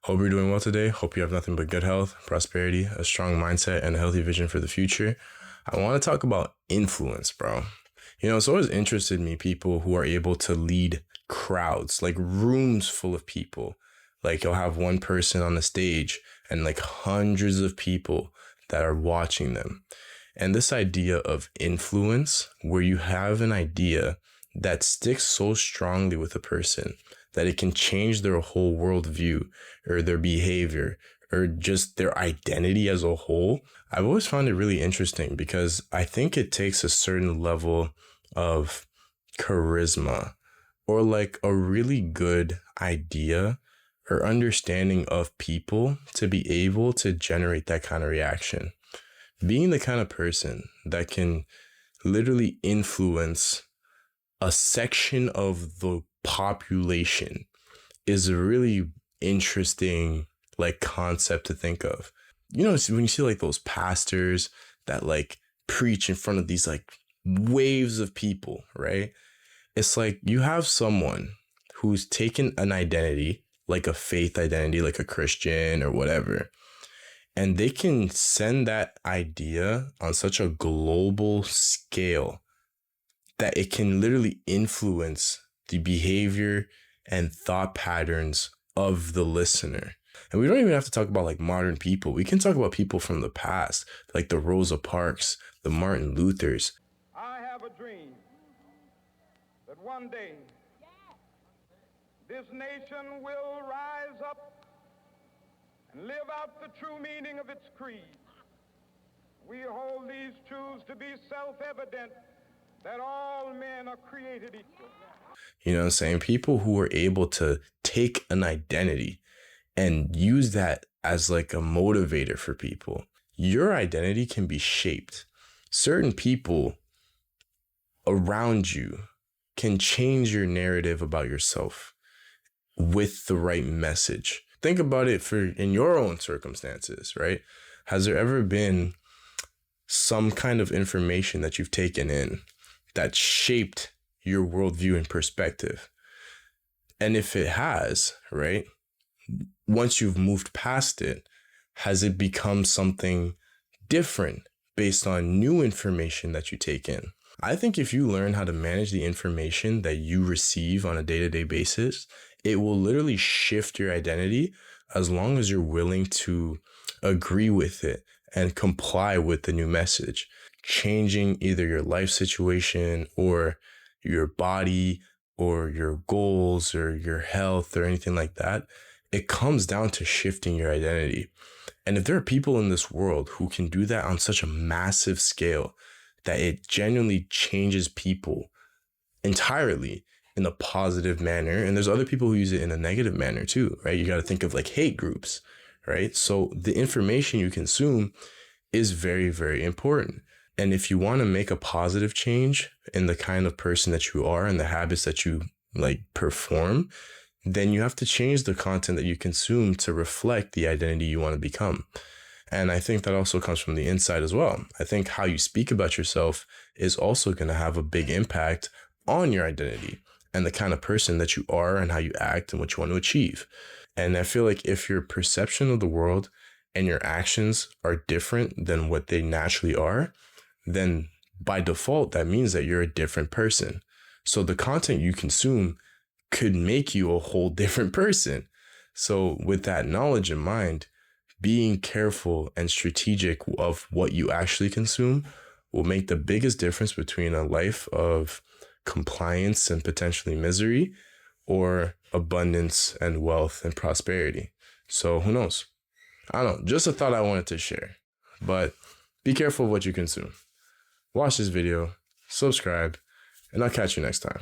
Hope you're doing well today. Hope you have nothing but good health, prosperity, a strong mindset, and a healthy vision for the future. I want to talk about influence, bro. It's always interested me, people who are able to lead crowds, like rooms full of people. Like you'll have one person on the stage and like hundreds of people that are watching them. And this idea of influence, where you have an idea that sticks so strongly with a person that it can change their whole worldview or their behavior or just their identity as a whole. I've always found it really interesting because I think it takes a certain level of charisma or like a really good idea or understanding of people to be able to generate that kind of reaction. Being the kind of person that can literally influence a section of the population is a really interesting like concept to think of. When you see like those pastors that like preach in front of these like waves of people, right? It's like you have someone who's taken an identity, like a faith identity, like a Christian or whatever, and they can send that idea on such a global scale that it can literally influence the behavior and thought patterns of the listener. And we don't even have to talk about like modern people. We can talk about people from the past, like the Rosa Parks, the Martin Luthers. I have a dream that one day this nation will rise up and live out the true meaning of its creed. We hold these truths to be self-evident, that all men are created equal. You know what I'm saying? People who are able to take an identity and use that as like a motivator for people. Your identity can be shaped. Certain people around you can change your narrative about yourself with the right message. Think about it in your own circumstances, right? Has there ever been some kind of information that you've taken in that shaped your worldview and perspective? And if it has, right, once you've moved past it, has it become something different based on new information that you take in? I think if you learn how to manage the information that you receive on a day-to-day basis, it will literally shift your identity as long as you're willing to agree with it and comply with the new message. Changing either your life situation or your body or your goals or your health or anything like that, it comes down to shifting your identity. And if there are people in this world who can do that on such a massive scale that it genuinely changes people entirely in a positive manner, and there's other people who use it in a negative manner too, right? You got to think of like hate groups, right? So the information you consume is very, very important. And if you want to make a positive change in the kind of person that you are and the habits that you like perform, then you have to change the content that you consume to reflect the identity you want to become. And I think that also comes from the inside as well. I think how you speak about yourself is also going to have a big impact on your identity and the kind of person that you are and how you act and what you want to achieve. And I feel like if your perception of the world and your actions are different than what they naturally are, then by default, that means that you're a different person. So the content you consume could make you a whole different person. So with that knowledge in mind, being careful and strategic of what you actually consume will make the biggest difference between a life of compliance and potentially misery or abundance and wealth and prosperity. So who knows? I don't know. Just a thought I wanted to share. But be careful of what you consume. Watch this video, subscribe, and I'll catch you next time.